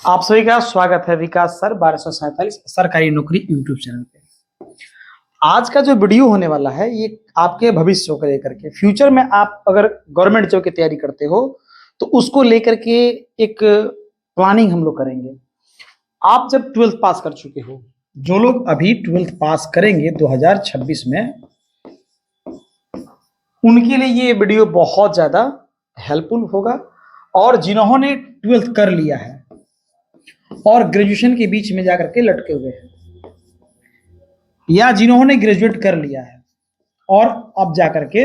आप सभी का स्वागत है विकास सर 1247 सरकारी नौकरी यूट्यूब चैनल पे। आज का जो वीडियो होने वाला है ये आपके भविष्य को लेकर के, फ्यूचर में आप अगर गवर्नमेंट जॉब की तैयारी करते हो तो उसको लेकर के एक प्लानिंग हम लोग करेंगे। आप जब 12th पास कर चुके हो, जो लोग अभी 12th पास करेंगे 2026 में, उनके लिए ये वीडियो बहुत ज्यादा हेल्पफुल होगा। और जिन्होंने 12th कर लिया है और ग्रेजुएशन के बीच में जाकर के लटके हुए हैं, या जिन्होंने ग्रेजुएट कर लिया है और अब जाकर के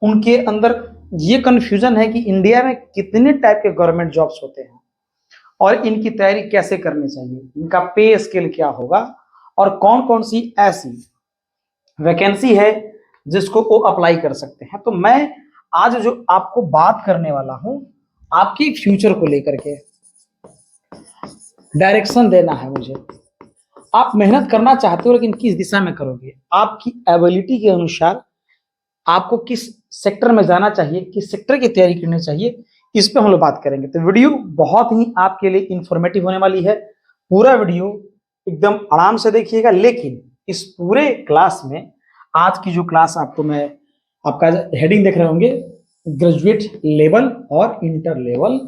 उनके अंदर ये कंफ्यूजन है कि इंडिया में कितने टाइप के गवर्नमेंट जॉब्स होते हैं और इनकी तैयारी कैसे करनी चाहिए, इनका पे स्केल क्या होगा और कौन कौन सी ऐसी वैकेंसी है जिसको वो अप्लाई कर सकते हैं। तो मैं आज जो आपको बात करने वाला हूं, आपके फ्यूचर को लेकर के डायरेक्शन देना है मुझे। आप मेहनत करना चाहते हो लेकिन किस दिशा में करोगे, आपकी एबिलिटी के अनुसार आपको किस सेक्टर में जाना चाहिए, किस सेक्टर की तैयारी करनी चाहिए, इस पे हम लोग बात करेंगे। तो वीडियो बहुत ही आपके लिए इंफॉर्मेटिव होने वाली है। पूरा वीडियो एकदम आराम से देखिएगा। लेकिन इस पूरे क्लास में आज की जो क्लास आपको मैं आपका हेडिंग देख रहे होंगे, ग्रेजुएट लेवल और इंटर लेवल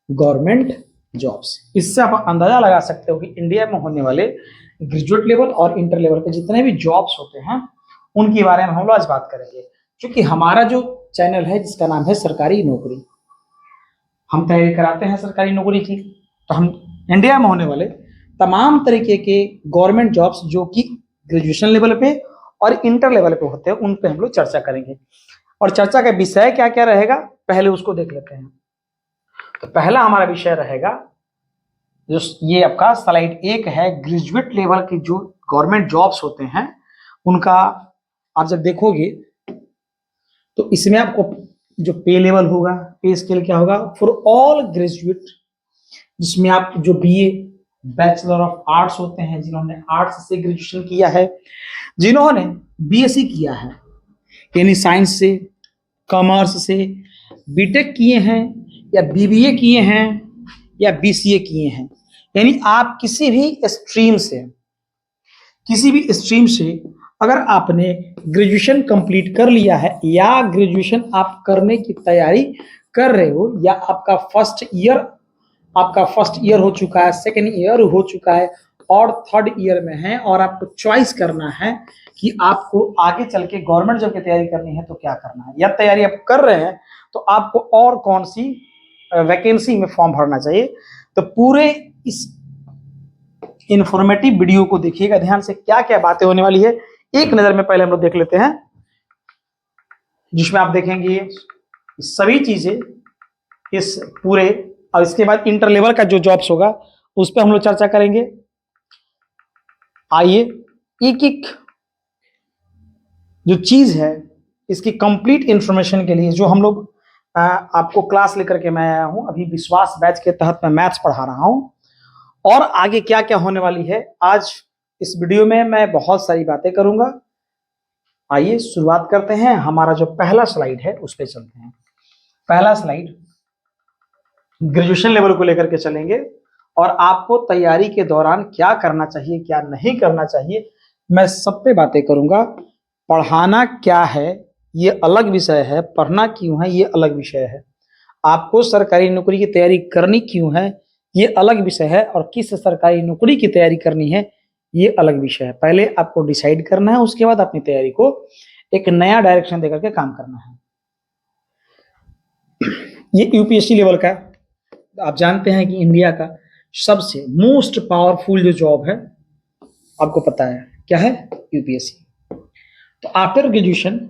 गवर्नमेंट जॉब्स, इससे आप अंदाजा लगा सकते हो कि इंडिया में होने वाले ग्रेजुएट लेवल और इंटर लेवल के जितने भी जॉब्स होते हैं उनके बारे में हम लोग आज बात करेंगे। क्योंकि हमारा जो चैनल है जिसका नाम है सरकारी नौकरी, हम तैयारी कराते हैं सरकारी नौकरी की। तो हम इंडिया में होने वाले तमाम तरीके के गवर्नमेंट जॉब्स जो कि ग्रेजुएशन लेवल पे और इंटर लेवल पे होते हैं उन पे हम लोग चर्चा करेंगे। और चर्चा का विषय क्या क्या रहेगा पहले उसको देख लेते हैं। तो पहला हमारा विषय रहेगा, जो ये आपका स्लाइड 1 है, ग्रेजुएट लेवल के जो गवर्नमेंट जॉब्स होते हैं उनका आप जब देखोगे तो इसमें आपको जो पे लेवल होगा, पे स्केल क्या होगा फॉर ऑल ग्रेजुएट, जिसमें आप जो बीए बैचलर ऑफ आर्ट्स होते हैं, जिन्होंने आर्ट्स से ग्रेजुएशन किया है, जिन्होंने बीएससी किया है यानी साइंस से, कॉमर्स से बीटेक किए हैं या बीबीए किए हैं या बीसीए किए हैं, यानी आप किसी भी स्ट्रीम से अगर आपने ग्रेजुएशन कंप्लीट कर लिया है या ग्रेजुएशन आप करने की तैयारी कर रहे हो, या आपका फर्स्ट ईयर हो चुका है, सेकेंड ईयर हो चुका है और थर्ड ईयर में है, और आपको चॉइस करना है कि आपको आगे चल के गवर्नमेंट जॉब की तैयारी करनी है तो क्या करना है, या तैयारी आप कर रहे हैं तो आपको और कौन सी वैकेंसी में फॉर्म भरना चाहिए। तो पूरे इस इंफॉर्मेटिव वीडियो को देखिएगा ध्यान से, क्या क्या बातें होने वाली है एक नजर में पहले हम लोग देख लेते हैं, जिसमें आप देखेंगे सभी चीजें इस पूरे, और इसके बाद इंटर लेवल का जो जॉब्स होगा उस पर हम लोग चर्चा करेंगे। आइए एक एक जो चीज है इसकी कंप्लीट इंफॉर्मेशन के लिए, जो हम लोग आपको क्लास लेकर के मैं आया हूं, अभी विश्वास बैच के तहत मैं मैथ्स पढ़ा रहा हूं, और आगे क्या क्या होने वाली है आज इस वीडियो में मैं बहुत सारी बातें करूंगा। आइए शुरुआत करते हैं। हमारा जो पहला स्लाइड है उस पर चलते हैं। पहला स्लाइड ग्रेजुएशन लेवल को लेकर के चलेंगे और आपको तैयारी के दौरान क्या करना चाहिए क्या नहीं करना चाहिए मैं सब पे बातें करूंगा। पढ़ाना क्या है ये अलग विषय है, पढ़ना क्यों है ये अलग विषय है, आपको सरकारी नौकरी की तैयारी करनी क्यों है ये अलग विषय है, और किस सरकारी नौकरी की तैयारी करनी है ये अलग विषय है। पहले आपको डिसाइड करना है, उसके बाद अपनी तैयारी को एक नया डायरेक्शन देकर के काम करना है। ये यूपीएससी लेवल का, आप जानते हैं कि इंडिया का सबसे मोस्ट पावरफुल जो जॉब है आपको पता है क्या है, यूपीएससी। तो आफ्टर ग्रेजुएशन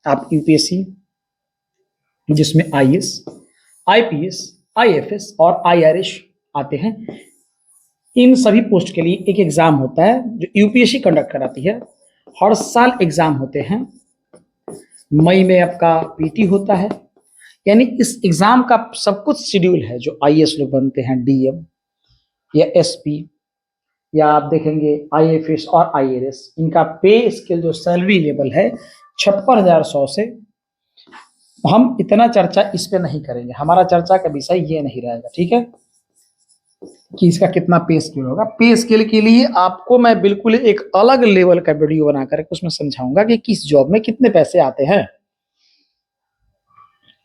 आप यूपीएससी, जिसमें आईएएस, आईपीएस, आईएफएस और आईआरएस आते हैं, इन सभी पोस्ट के लिए एक एग्जाम होता है जो यूपीएससी कंडक्ट कराती है। हर साल एग्जाम होते हैं। मई में आपका पीटी होता है, यानी इस एग्जाम का सब कुछ शेड्यूल है। जो आईएएस लोग बनते हैं, डीएम या एसपी, या आप देखेंगे आईएफएस और आईआरएस, इनका पे स्केल जो सैलरी लेवल है 56,100 से, हम इतना चर्चा इस पे नहीं करेंगे, हमारा चर्चा का विषय ये नहीं रहेगा, ठीक है। कि इसका कितना पे स्केल होगा। पे स्केल के लिए आपको मैं बिल्कुल एक अलग लेवल का वीडियो बना करके उसमें समझाऊंगा कि किस जॉब में कितने पैसे आते हैं।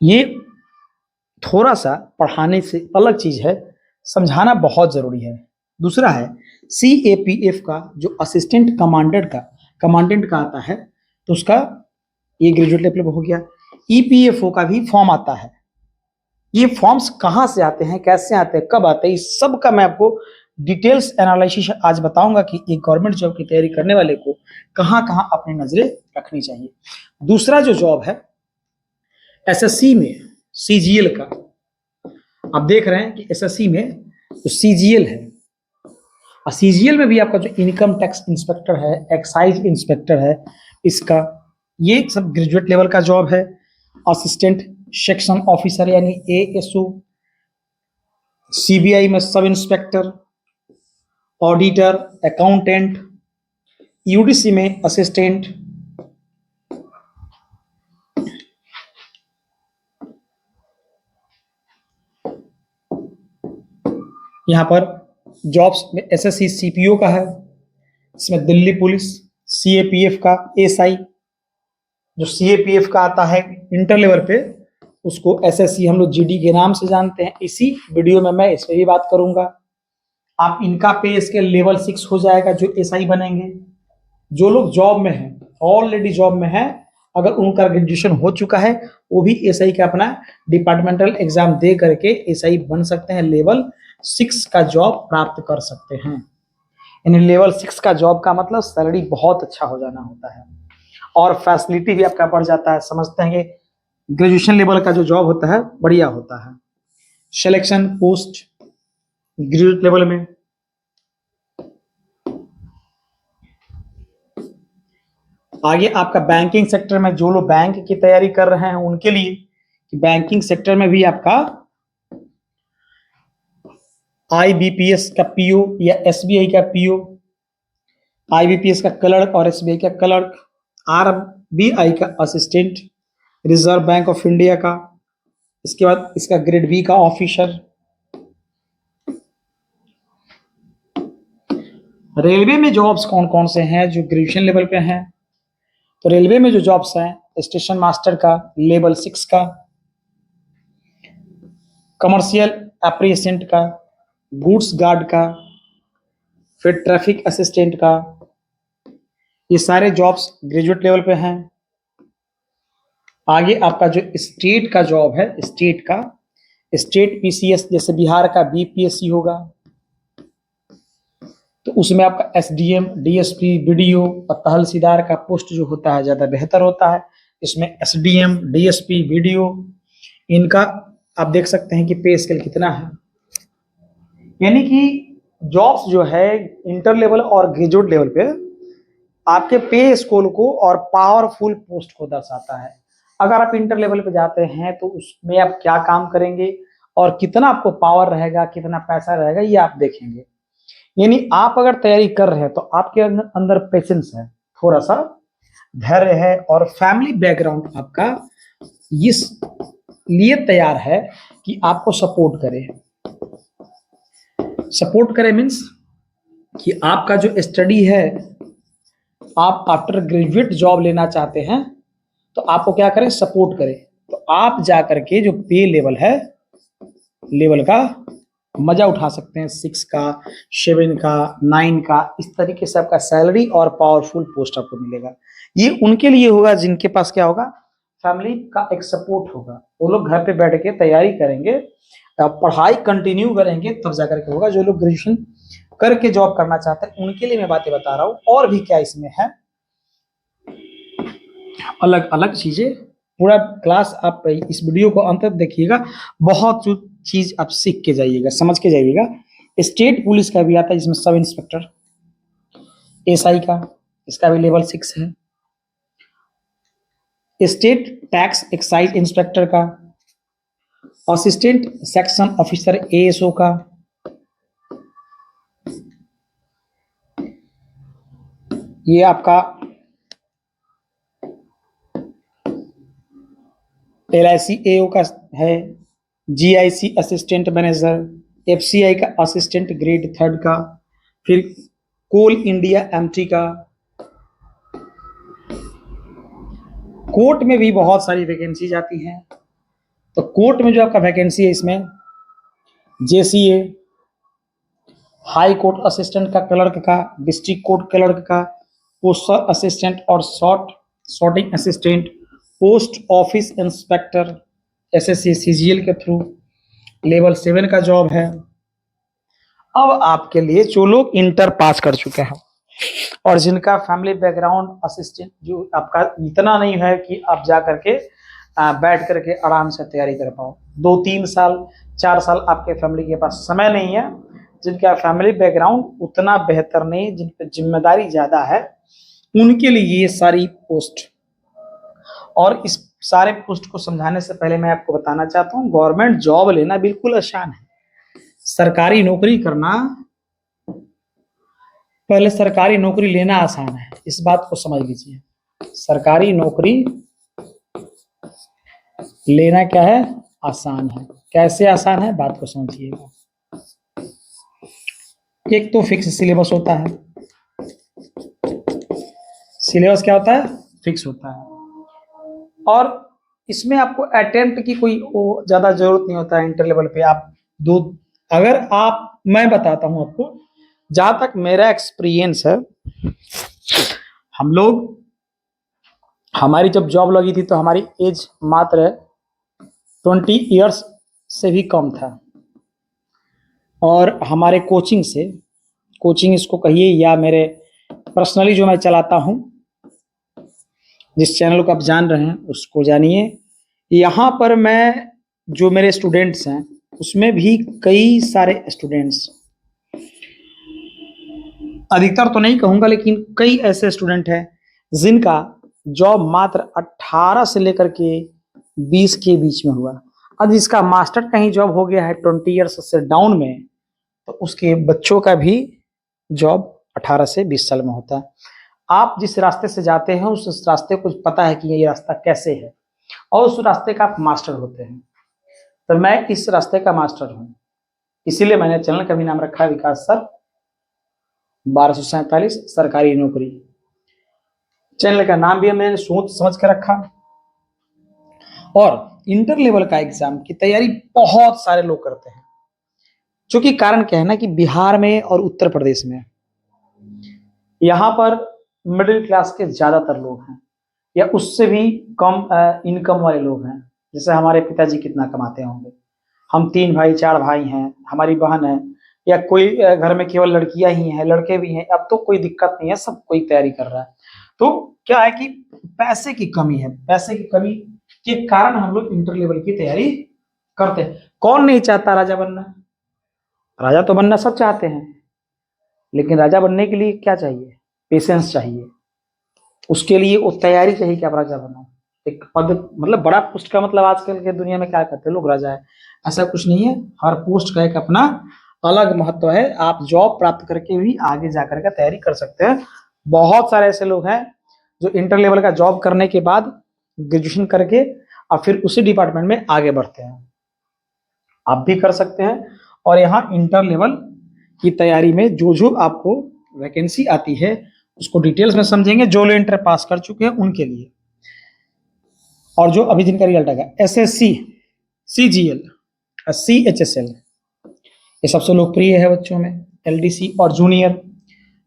ये थोड़ा सा पढ़ाने से अलग चीज है, समझाना बहुत जरूरी है। दूसरा है CAPF का जो कमांडेंट का आता है, तो उसका ये ग्रेजुएट लेवल पे हो गया। EPFO का भी फॉर्म आता है। ये फॉर्म्स कहाँ से आते हैं, कैसे आते हैं, कब आते हैं, इस सब का मैं आपको डिटेल्स एनालिसिस आज बताऊंगा कि एक गवर्नमेंट जॉब की तैयारी करने वाले को कहाँ कहाँ अपनी नजरें रखनी चाहिए। दूसरा जो जॉब है SSC में CGL का, आप देख रहे हैं कि SSC में जो CGL है, और CGL में भी आपका जो इनकम टैक्स इंस्पेक्टर है, एक्साइज इंस्पेक्टर है, इसका ये सब ग्रेजुएट लेवल का जॉब है। असिस्टेंट सेक्शन ऑफिसर यानी ASO, CBI में sub inspector, auditor, accountant, UDC में असिस्टेंट, यहाँ पर जॉब्स में SSC CPO का है, इसमें दिल्ली पुलिस, CAPF का SI, जो CAPF का आता है इंटर लेवल पे, उसको SSC हम लोग GD के नाम से जानते हैं। इसी वीडियो में मैं इस पर भी बात करूंगा। आप इनका पे स्केल लेवल 6 हो जाएगा जो SI बनेंगे। जो लोग जॉब में हैं, ऑलरेडी जॉब में हैं, अगर उनका ग्रेजुएशन हो चुका है, वो भी SI का अपना डिपार्टमेंटल एग्जाम दे करके SI बन सकते हैं, लेवल 6 का जॉब प्राप्त कर सकते हैं। यानी लेवल 6 का जॉब का मतलब सैलरी बहुत अच्छा हो जाना होता है और फैसिलिटी भी आपका बढ़ जाता है। समझते हैं कि ग्रेजुएशन लेवल का जो जॉब होता है बढ़िया होता है। सिलेक्शन पोस्ट ग्रेजुएट लेवल में, आगे आपका बैंकिंग सेक्टर में जो लोग बैंक की तैयारी कर रहे हैं उनके लिए, कि बैंकिंग सेक्टर में भी आपका IBPS का PO या SBI का PO, IBPS का क्लर्क और SBI का क्लर्क, RBI का assistant, reserve bank of India का, इसके बाद इसका ग्रेड B का ऑफिसर। रेलवे में जॉब्स कौन कौन से हैं जो ग्रेजुएशन लेवल पे हैं, तो रेलवे में जो जॉब्स हैं स्टेशन मास्टर का लेवल 6 का, कमर्शियल एप्रिसिएंट का, गुड्स गार्ड का, फिर ट्रैफिक असिस्टेंट का, ये सारे जॉब्स ग्रेजुएट लेवल पे हैं। आगे आपका जो स्टेट का जॉब है, स्टेट PCS, जैसे बिहार का BPSC होगा, तो उसमें आपका SDM, DSP, BDO और तहसीलदार का पोस्ट जो होता है ज्यादा बेहतर होता है। इसमें SDM, DSP, BDO, इनका आप देख सकते हैं कि पे स्केल कितना है। यानी कि जॉब्स जो है इंटर लेवल और ग्रेजुएट लेवल पे आपके पे स्केल को और पावरफुल पोस्ट को दर्शाता है। अगर आप इंटर लेवल पे जाते हैं तो उसमें आप क्या काम करेंगे और कितना आपको पावर रहेगा, कितना पैसा रहेगा, ये आप देखेंगे। यानी आप अगर तैयारी कर रहे हैं तो आपके अंदर पेशेंस है, थोड़ा सा धैर्य है, और फैमिली बैकग्राउंड आपका इस लिए तैयार है कि आपको सपोर्ट करे मीन्स कि आपका जो स्टडी है, आप आफ्टर ग्रेजुएट जॉब लेना चाहते हैं तो आपको क्या करें, सपोर्ट करें। तो आप जा करके जो पे लेवल का मजा उठा सकते हैं, 6 का, 7 का, 9 का, इस तरीके से आपका सैलरी और पावरफुल पोस्ट आपको मिलेगा। ये उनके लिए होगा जिनके पास क्या होगा, फैमिली का एक सपोर्ट होगा। वो लोग घर पे बैठ के तैयारी करेंगे, पढ़ाई कंटिन्यू करेंगे, तब जाकर के होगा। जो लोग ग्रेजुएशन करके जॉब करना चाहते हैं उनके लिए मैं बातें बता रहा हूँ। और भी क्या इसमें है अलग अलग चीजें, पूरा क्लास आप इस वीडियो को अंत तक देखिएगा, बहुत चीज आप सीख के जाइएगा, समझ के जाइएगा। स्टेट पुलिस का भी आता है जिसमें सब इंस्पेक्टर, SI का, इसका भी लेवल 6 है। स्टेट टैक्स एक्साइज इंस्पेक्टर का, असिस्टेंट सेक्शन ऑफिसर ASO का, ये आपका LIC AO का है, GIC असिस्टेंट मैनेजर, एफसीआई का असिस्टेंट ग्रेड 3 का, फिर कोल इंडिया एमटी का। कोर्ट में भी बहुत सारी वैकेंसीज आती हैं। तो कोर्ट में जो आपका वैकेंसी है इसमें जेसीए, हाई कोर्ट असिस्टेंट का क्लर्क का, डिस्ट्रिक्ट कोर्ट क्लर्क का, पोस्टल असिस्टेंट और sorting assistant, post office inspector, SSC CGL के थ्रू लेवल 7 का जॉब है। अब आपके लिए जो लोग इंटर पास कर चुके हैं और जिनका फैमिली बैकग्राउंड असिस्टेंट जो आपका इतना नहीं है कि आप जा करके बैठ करके आराम से तैयारी कर पाओ, 2-3 साल 4 साल आपके फैमिली के पास समय नहीं है, जिनका फैमिली बैकग्राउंड उतना बेहतर नहीं, जिन पर जिम्मेदारी ज़्यादा है, उनके लिए ये सारी पोस्ट। और इस सारे पोस्ट को समझाने से पहले मैं आपको बताना चाहता हूँ, गवर्नमेंट जॉब लेना बिल्कुल आसान है। सरकारी नौकरी करना, पहले सरकारी नौकरी लेना आसान है, इस बात को समझ लीजिए। सरकारी नौकरी लेना क्या है, आसान है। कैसे आसान है, बात को समझिएगा। एक तो फिक्स सिलेबस होता है। सिलेबस क्या होता है, फिक्स होता है। और इसमें आपको अटेम्प्ट की कोई ज्यादा जरूरत नहीं होता है। इंटर लेवल पे आप दो, अगर आप, मैं बताता हूं आपको, जहां तक मेरा एक्सपीरियंस है, हम लोग, हमारी जब जॉब लगी थी तो हमारी एज मात्र 20 इयर्स से भी कम था। और हमारे कोचिंग से, कोचिंग इसको कहिए या मेरे पर्सनली जो मैं चलाता हूं, जिस चैनल को आप जान रहे हैं उसको जानिए, यहाँ पर मैं, जो मेरे स्टूडेंट्स हैं उसमें भी कई सारे स्टूडेंट्स, अधिकतर तो नहीं कहूंगा लेकिन कई ऐसे स्टूडेंट हैं जिनका जॉब मात्र 18 से लेकर के 20 के बीच में हुआ। अब जिसका मास्टर कहीं जॉब हो गया है 20 ईयर्स से डाउन में, तो उसके बच्चों का भी जॉब 18 से 20 साल में होता है। आप जिस रास्ते से जाते हैं उस रास्ते को पता है कि ये रास्ता कैसे है, और उस रास्ते का आप मास्टर होते हैं। तो मैं इस रास्ते का मास्टर हूँ, इसीलिए मैंने चैनल का भी नाम रखा है विकास सर 1247 सरकारी नौकरी। चैनल का नाम भी मैंने सोच समझ कर रखा। और इंटर लेवल का एग्जाम की तैयारी बहुत सारे लोग करते हैं, क्योंकि कारण क्या है ना कि बिहार में और उत्तर प्रदेश में यहाँ पर मिडिल क्लास के ज्यादातर लोग हैं, या उससे भी कम इनकम वाले लोग हैं। जैसे हमारे पिताजी कितना कमाते होंगे, हम 3 भाई 4 भाई हैं, हमारी बहन है, या कोई घर में केवल लड़कियां ही हैं, लड़के भी हैं, अब तो कोई दिक्कत नहीं है, सब कोई तैयारी कर रहा है। तो क्या है कि पैसे की कमी है, पैसे की कमी के कारण हम लोग इंटर लेवल की तैयारी करते हैं। कौन नहीं चाहता राजा बनना, राजा तो बनना सब चाहते हैं, लेकिन राजा बनने के लिए क्या चाहिए, पेशेंस चाहिए, उसके लिए वो तैयारी चाहिए कि आप राजा बनो। एक पद, मतलब बड़ा पोस्ट का मतलब आजकल के दुनिया में क्या करते हैं लोग, राजा है, ऐसा कुछ नहीं है। हर पोस्ट का एक अपना अलग महत्व है। आप जॉब प्राप्त करके भी आगे जाकर के तैयारी कर सकते हैं। बहुत सारे ऐसे लोग हैं जो इंटर लेवल का जॉब करने के बाद ग्रेजुएशन करके और फिर उसी डिपार्टमेंट में आगे बढ़ते हैं। आप भी कर सकते हैं। और यहाँ इंटर लेवल की तैयारी में जो जो आपको वैकेंसी आती है उसको डिटेल्स में समझेंगे, जो लोग इंटर पास कर चुके हैं उनके लिए, और जो अभी जिनका रिजल्ट आएगा एसएससी, सीजीएल, सीएचएसएल, ये सबसे लोकप्रिय है बच्चों में। एलडीसी और जूनियर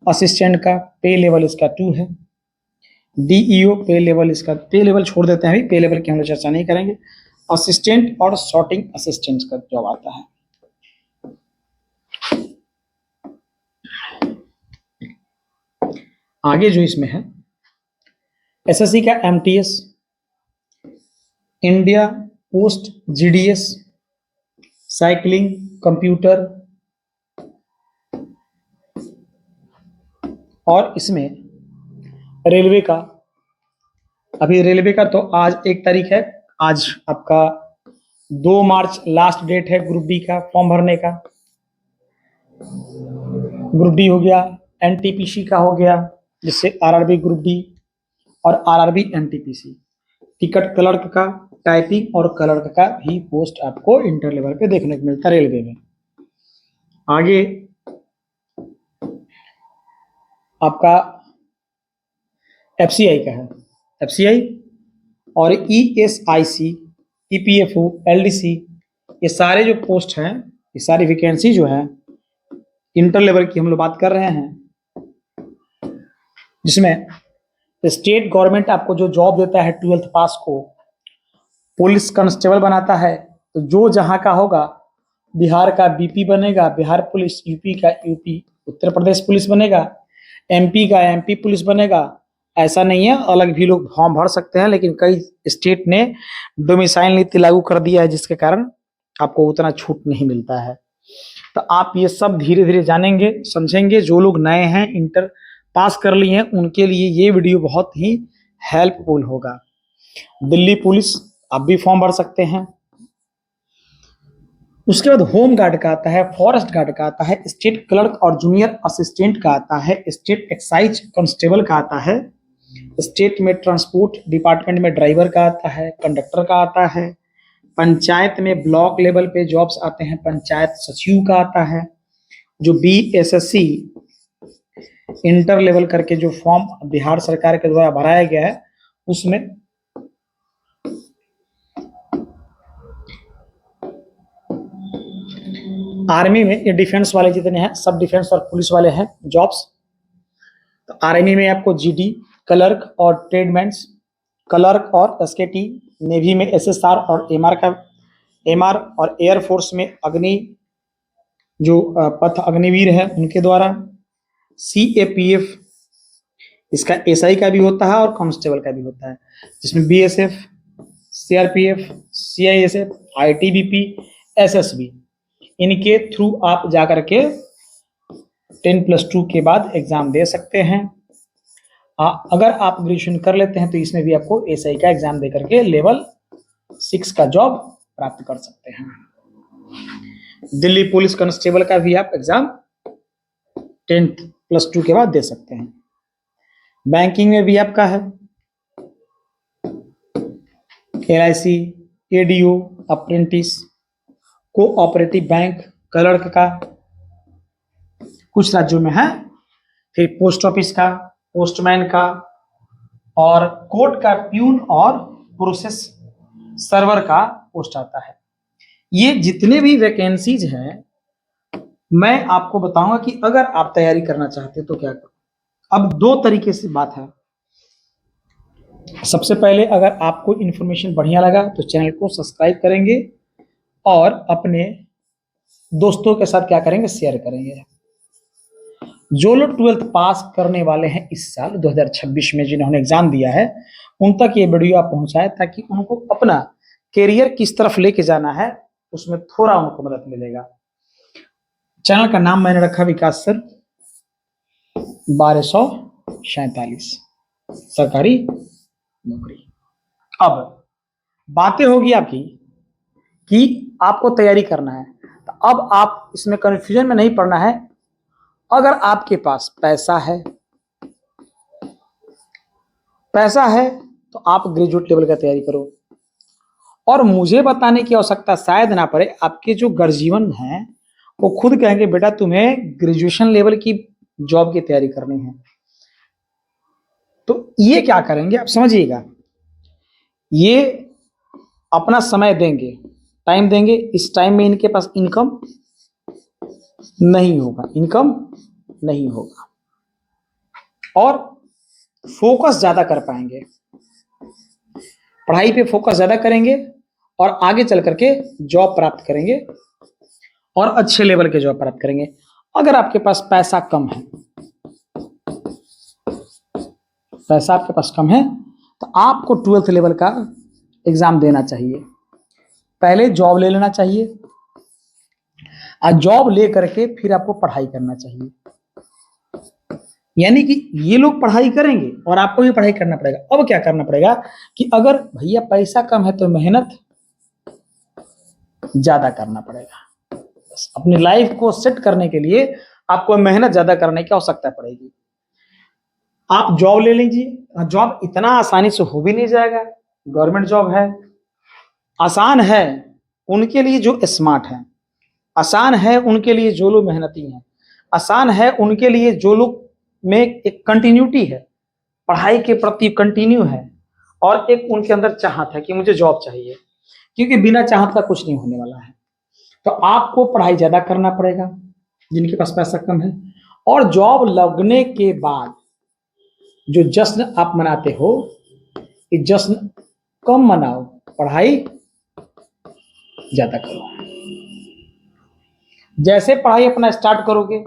असिस्टेंट का पे लेवल इसका 2 है। डीईओ पे लेवल, इसका पे लेवल छोड़ देते हैं, अभी पे लेवल की हम लोग चर्चा नहीं करेंगे। असिस्टेंट और सॉर्टिंग असिस्टेंट का जॉब आता है। आगे जो इसमें है एसएससी का MTS, India post GDS, cycling, computer, और इसमें रेलवे का, अभी रेलवे का तो आज 1 तारीख है, आज आपका 2 मार्च लास्ट डेट है ग्रुप डी का फॉर्म भरने का। ग्रुप डी हो गया, एनटीपीसी का हो गया, जिससे आरआरबी ग्रुप डी और आरआरबी एनटीपीसी। टिकट क्लर्क का, टाइपिंग और क्लर्क का भी पोस्ट आपको इंटर लेवल पे देखने को मिलता है रेलवे में। आगे आपका एफसीआई का है, एफसीआई और ईएसआईसी, ईपीएफओ, एलडीसी, ये सारे जो पोस्ट हैं, ये सारी वैकेंसी जो है इंटर लेवल की हम लोग बात कर रहे हैं, जिसमें स्टेट गवर्नमेंट आपको जो जॉब देता है 12th पास को, पुलिस कांस्टेबल बनाता है, तो जो जहां का होगा, बिहार का बीपी बनेगा बिहार पुलिस, यूपी का यूपी उत्तर प्रदेश पुलिस बनेगा, एमपी का एमपी पुलिस बनेगा। ऐसा नहीं है, अलग भी लोग फॉर्म भर सकते हैं, लेकिन कई स्टेट ने डोमिसाइल नीति लागू कर दिया है, जिसके कारण आपको उतना छूट नहीं मिलता है। तो आप ये सब धीरे धीरे जानेंगे, समझेंगे। जो लोग नए हैं, इंटर पास कर लिए हैं, उनके लिए ये वीडियो बहुत ही हेल्पफुल होगा। दिल्ली पुलिस आप भी फॉर्म भर सकते हैं। उसके बाद होम गार्ड का आता है, फॉरेस्ट गार्ड का आता है, स्टेट क्लर्क और जूनियर असिस्टेंट का आता है, स्टेट एक्साइज कांस्टेबल का आता है, स्टेट में ट्रांसपोर्ट डिपार्टमेंट में ड्राइवर का आता है, कंडक्टर का आता है, पंचायत में ब्लॉक लेवल पे जॉब्स आते हैं, पंचायत सचिव का आता है। जो बीएसएससी इंटर लेवल करके जो फॉर्म बिहार सरकार के द्वारा भराया गया है, उसमें आर्मी में ये डिफेंस वाले जितने हैं, सब डिफेंस और पुलिस वाले हैं जॉब्स। तो आर्मी में आपको जीडी, क्लर्क और ट्रेडमैन्स, क्लर्क और एसकेटी, नेवी में एसएसआर और एमआर और एयरफोर्स में अग्नि जो पथ अग्निवीर है उनके द्वारा, सीएपीएफ, इसका एसआई का भी होता है और कांस्टेबल का भी होता है, जिसमें BSF, CRPF, CISF, ITBP, SSB, इनके थ्रू आप जाकर के 10+2 के बाद एग्जाम दे सकते हैं। अगर आप ग्रेजुएशन कर लेते हैं तो इसमें भी आपको एसआई का एग्जाम दे करके लेवल 6 का जॉब प्राप्त कर सकते हैं। दिल्ली पुलिस कांस्टेबल का भी आप एग्जाम 10+2 के बाद दे सकते हैं। बैंकिंग में भी आपका है LIC, ADO, apprentice, cooperative bank, clerk का कुछ राज्यों में है, फिर पोस्ट ऑफिस का, पोस्टमैन का, और कोर्ट का प्यून और प्रोसेस सर्वर का पोस्ट आता है। ये जितने भी वैकेंसीज हैं, मैं आपको बताऊंगा कि अगर आप तैयारी करना चाहते हैं तो क्या करो। अब 2 तरीके से बात है। सबसे पहले, अगर आपको इन्फॉर्मेशन बढ़िया लगा तो चैनल को सब्सक्राइब करेंगे और अपने दोस्तों के साथ क्या करेंगे, शेयर करेंगे। जो लोग 12th पास करने वाले हैं इस साल 2026 में, जिन्होंने एग्जाम दिया है, उन तक ये वीडियो आप पहुंचाएं, ताकि उनको अपना करियर किस तरफ लेके जाना है उसमें थोड़ा उनको मदद मिलेगा। चैनल का नाम मैंने रखा विकास सर 1247 सरकारी नौकरी। अब बातें होगी आपकी कि आपको तैयारी करना है, तो अब आप इसमें कंफ्यूजन में नहीं पड़ना है। अगर आपके पास पैसा है तो आप ग्रेजुएट लेवल का तैयारी करो, और मुझे बताने की आवश्यकता शायद ना पड़े। आपके जो गर्जीवन हैं वो खुद कहेंगे बेटा तुम्हें ग्रेजुएशन लेवल की जॉब की तैयारी करनी है। तो ये क्या करेंगे आप समझिएगा, ये अपना समय देंगे, टाइम देंगे। इस टाइम में इनके पास इनकम नहीं होगा और फोकस ज्यादा कर पाएंगे, पढ़ाई पे फोकस ज्यादा करेंगे और आगे चल करके जॉब प्राप्त करेंगे और अच्छे लेवल के जॉब प्राप्त करेंगे। अगर आपके पास पैसा कम है तो आपको 12th लेवल का एग्जाम देना चाहिए, पहले जॉब ले लेना चाहिए और जॉब ले करके फिर आपको पढ़ाई करना चाहिए। यानी कि ये लोग पढ़ाई करेंगे और आपको भी पढ़ाई करना पड़ेगा। अब क्या करना पड़ेगा कि अगर भैया पैसा कम है तो मेहनत ज्यादा करना पड़ेगा। बस अपनी लाइफ को सेट करने के लिए आपको मेहनत ज्यादा करने की आवश्यकता पड़ेगी। आप जॉब ले लीजिए, जॉब इतना आसानी से हो भी नहीं जाएगा, गवर्नमेंट जॉब है, आसान है उनके लिए जो स्मार्ट है। आसान है उनके लिए जो लोग मेहनती हैं, आसान है उनके लिए जो लोग में एक कंटिन्यूटी है, पढ़ाई के प्रति कंटिन्यू है, और एक उनके अंदर चाहत है कि मुझे जॉब चाहिए, क्योंकि बिना चाहत का कुछ नहीं होने वाला है। तो आपको पढ़ाई ज्यादा करना पड़ेगा जिनके पास पैसा कम है, और जॉब लगने के बाद जो जश्न आप मनाते हो, ये जश्न कम मनाओ, पढ़ाई ज्यादा करो। जैसे पढ़ाई अपना स्टार्ट करोगे,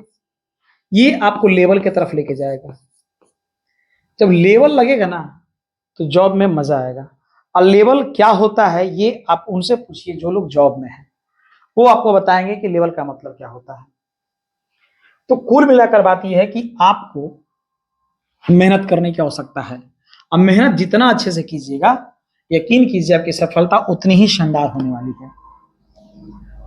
ये आपको लेवल की तरफ लेके जाएगा। जब लेवल लगेगा ना, तो जॉब में मजा आएगा। और लेवल क्या होता है, ये आप उनसे पूछिए जो लोग जॉब में हैं, वो आपको बताएंगे कि लेवल का मतलब क्या होता है। तो कुल मिलाकर बात यह है कि आपको मेहनत करने की आवश्यकता है। अब मेहनत जितना अच्छे से कीजिएगा, यकीन कीजिए आपकी सफलता उतनी ही शानदार होने वाली है।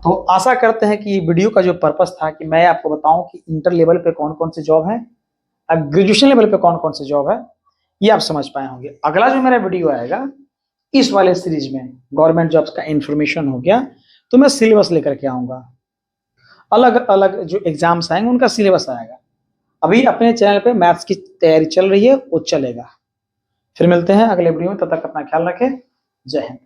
तो आशा करते हैं कि ये वीडियो का जो पर्पस था कि मैं आपको बताऊं कि इंटर लेवल पे कौन कौन से जॉब है, अब ग्रेजुएशन लेवल पे कौन कौन से जॉब है, ये आप समझ पाए होंगे। अगला जो मेरा वीडियो आएगा इस वाले सीरीज में गवर्नमेंट जॉब्स का इंफॉर्मेशन हो गया, तो मैं सिलेबस लेकर के आऊंगा, अलग अलग जो एग्जाम्स आएंगे उनका सिलेबस आएगा। अभी अपने चैनल पे मैथ्स की तैयारी चल रही है, वो चलेगा। फिर मिलते हैं अगले वीडियो में, तब तक अपना ख्याल रखें। जय हिंद।